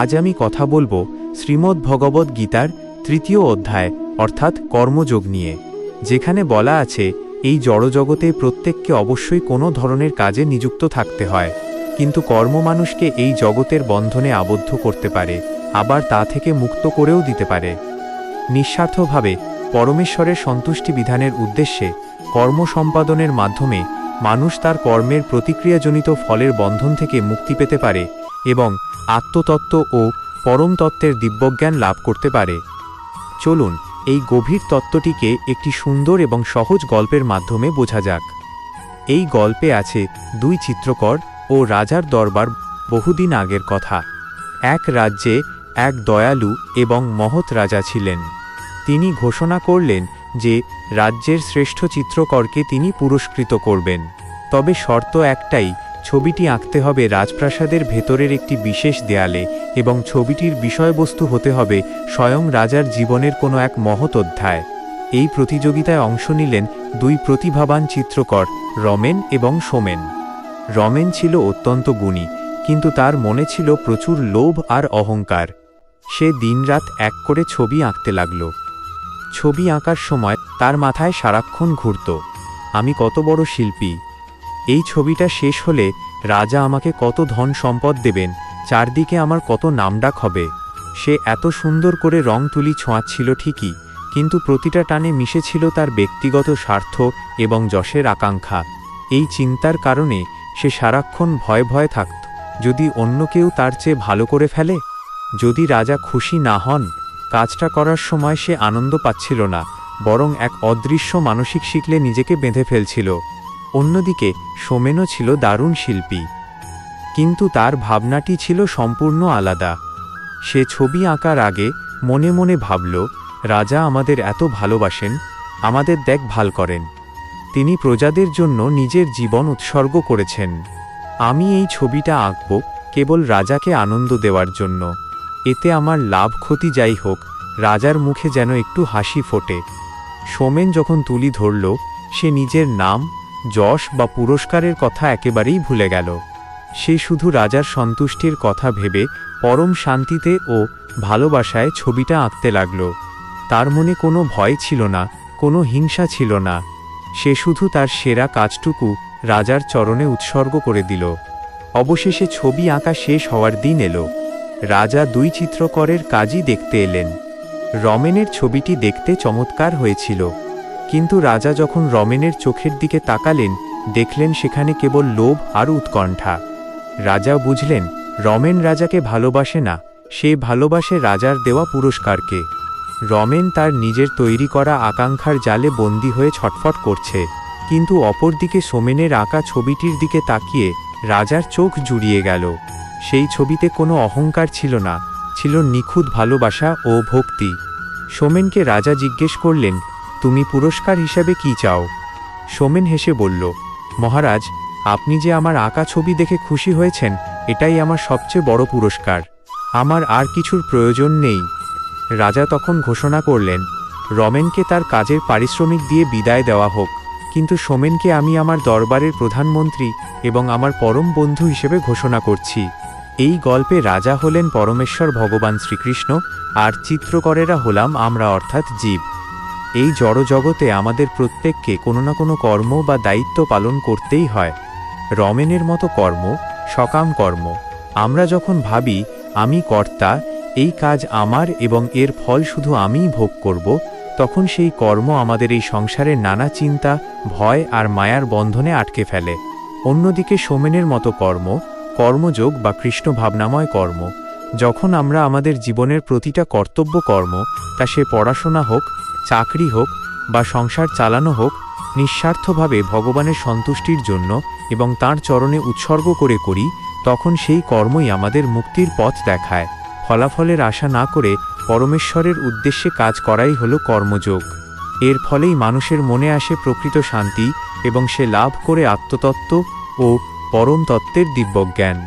আজ আমি কথা বলবো শ্রীমদ্ ভগবদ্ গীতার ৩য় অধ্যায় অর্থাৎ কর্মযোগ নিয়ে, যেখানে বলা আছে এই জড়জগতে প্রত্যেককে অবশ্যই কোনো ধরনের কাজে নিযুক্ত থাকতে হয়, কিন্তু কর্ম মানুষকে এই জগতের বন্ধনে আবদ্ধ করতে পারে, আবার তা থেকে মুক্ত করেও দিতে পারে। নিঃস্বার্থভাবে পরমেশ্বরের সন্তুষ্টি বিধানের উদ্দেশ্যে কর্ম সম্পাদনের মাধ্যমে মানুষ তার কর্মের প্রতিক্রিয়াজনিত ফলের বন্ধন থেকে মুক্তি পেতে পারে এবং আত্মতত্ত্ব ও পরম তত্ত্বের দিব্যজ্ঞান লাভ করতে পারে। চলুন এই গভীর তত্ত্বটিকে একটি সুন্দর এবং সহজ গল্পের মাধ্যমে বোঝা যাক। এই গল্পে আছে দুই চিত্রকর ও রাজার দরবার। বহুদিন আগের কথা। এক রাজ্যে এক দয়ালু এবং মহৎ রাজা ছিলেন। তিনি ঘোষণা করলেন যে রাজ্যের শ্রেষ্ঠ চিত্রকরকে তিনি পুরস্কৃত করবেন, তবে শর্ত একটাই, ছবিটি আঁকতে হবে রাজপ্রাসাদের ভেতরের একটি বিশেষ দেয়ালে এবং ছবিটির বিষয়বস্তু হতে হবে স্বয়ং রাজার জীবনের কোনো এক মহৎ অধ্যায়। এই প্রতিযোগিতায় অংশ নিলেন দুই প্রতিভাবান চিত্রকর, রমেন এবং সোমেন। রমেন ছিল অত্যন্ত গুণী, কিন্তু তার মনে ছিল প্রচুর লোভ আর অহংকার। সে দিনরাত এক করে ছবি আঁকতে লাগল। ছবি আঁকার সময় তার মাথায় সারাক্ষণ ঘুরত, আমি কত বড় শিল্পী, এই ছবিটা শেষ হলে রাজা আমাকে কত ধন সম্পদ দেবেন, চারদিকে আমার কত নামডাক হবে। সে এত সুন্দর করে রং তুলি ছোঁয়াচ্ছিল ঠিকই, কিন্তু প্রতিটা টানে মিশেছিল তার ব্যক্তিগত স্বার্থ এবং যশের আকাঙ্ক্ষা। এই চিন্তার কারণে সে সারাক্ষণ ভয়ে ভয়ে থাকত, যদি অন্য কেউ তার চেয়ে ভালো করে ফেলে, যদি রাজা খুশি না হন। কাজটা করার সময় সে আনন্দ পাচ্ছিল না, বরং এক অদৃশ্য মানসিক শিকলে নিজেকে বেঁধে ফেলছিল। অন্যদিকে সোমেনও ছিল দারুণ শিল্পী, কিন্তু তার ভাবনাটি ছিল সম্পূর্ণ আলাদা। সে ছবি আঁকার আগে মনে মনে ভাবল, রাজা আমাদের এত ভালোবাসেন, আমাদের দেখভাল করেন, তিনি প্রজাদের জন্য নিজের জীবন উৎসর্গ করেছেন। আমি এই ছবিটা আঁকব কেবল রাজাকে আনন্দ দেওয়ার জন্য, এতে আমার লাভ ক্ষতি যাই হোক, রাজার মুখে যেন একটু হাসি ফোটে। সোমেন যখন তুলি ধরল, সে নিজের নাম, যশ বা পুরস্কারের কথা একেবারেই ভুলে গেল। সে শুধু রাজার সন্তুষ্টির কথা ভেবে পরম শান্তিতে ও ভালোবাসায় ছবিটা আঁকতে লাগল। তার মনে কোনো ভয় ছিল না, কোনো হিংসা ছিল না। সে শুধু তার সেরা কাজটুকু রাজার চরণে উৎসর্গ করে দিল। অবশেষে ছবি আঁকা শেষ হওয়ার দিন এলো। রাজা দুই চিত্রকরের কাজই দেখতে এলেন। রমেনের ছবিটি দেখতে চমৎকার হয়েছিল, কিন্তু রাজা যখন রমেনের চোখের দিকে তাকালেন, দেখলেন সেখানে কেবল লোভ আর উৎকণ্ঠা। রাজা বুঝলেন রমেন রাজাকে ভালোবাসে না, সে ভালোবাসে রাজার দেওয়া পুরস্কারকে। রমেন তার নিজের তৈরি করা আকাঙ্ক্ষার জালে বন্দী হয়ে ছটফট করছে, কিন্তু অপরদিকে সোমেনের আঁকা ছবিটির দিকে তাকিয়ে রাজার চোখ জুড়িয়ে গেল। সেই ছবিতে কোনো অহংকার ছিল না, ছিল নিখুঁত ভালোবাসা ও ভক্তি। সোমেনকে রাজা জিজ্ঞেস করলেন, তুমি পুরস্কার হিসাবে কি চাও? সোমেন হেসে বলল, মহারাজ, আপনি যে আমার আঁকা ছবি দেখে খুশি হয়েছেন, এটাই আমার সবচেয়ে বড় পুরস্কার, আমার আর কিছুর প্রয়োজন নেই। রাজা তখন ঘোষণা করলেন, রমেনকে তার কাজের পারিশ্রমিক দিয়ে বিদায় দেওয়া হোক, কিন্তু সোমেনকে আমি আমার দরবারের প্রধানমন্ত্রী এবং আমার পরম বন্ধু হিসেবে ঘোষণা করছি। এই গল্পে রাজা হলেন পরমেশ্বর ভগবান শ্রীকৃষ্ণ, আর চিত্রকরেরা হলাম আমরা, অর্থাৎ জীব। এই জড়জগতে আমাদের প্রত্যেককে কোনো না কোনো কর্ম বা দায়িত্ব পালন করতেই হয়। রমেনের মতো কর্ম, সকাম কর্ম। আমরা যখন ভাবি আমি কর্তা, এই কাজ আমার এবং এর ফল শুধু আমিই ভোগ করব, তখন সেই কর্ম আমাদের এই সংসারের নানা চিন্তা, ভয় আর মায়ার বন্ধনে আটকে ফেলে। অন্যদিকে সোমেনের মতো কর্ম, কর্মযোগ বা কৃষ্ণ ভাবনাময় কর্ম, যখন আমরা আমাদের জীবনের প্রতিটা কর্তব্য কর্ম, তা সে পড়াশোনা হোক, চাকরি হোক বা সংসার চালানো হোক, নিঃস্বার্থভাবে ভগবানের সন্তুষ্টির জন্য এবং তাঁর চরণে উৎসর্গ করে করি, তখন সেই কর্মই আমাদের মুক্তির পথ দেখায়। ফলাফলের আশা না করে পরমেশ্বরের উদ্দেশ্যে কাজ করাই হলো কর্মযোগ। এর ফলেই মানুষের মনে আসে প্রকৃত শান্তি এবং সে লাভ করে আত্মতত্ত্ব ও পরম তত্ত্বের দিব্যজ্ঞান।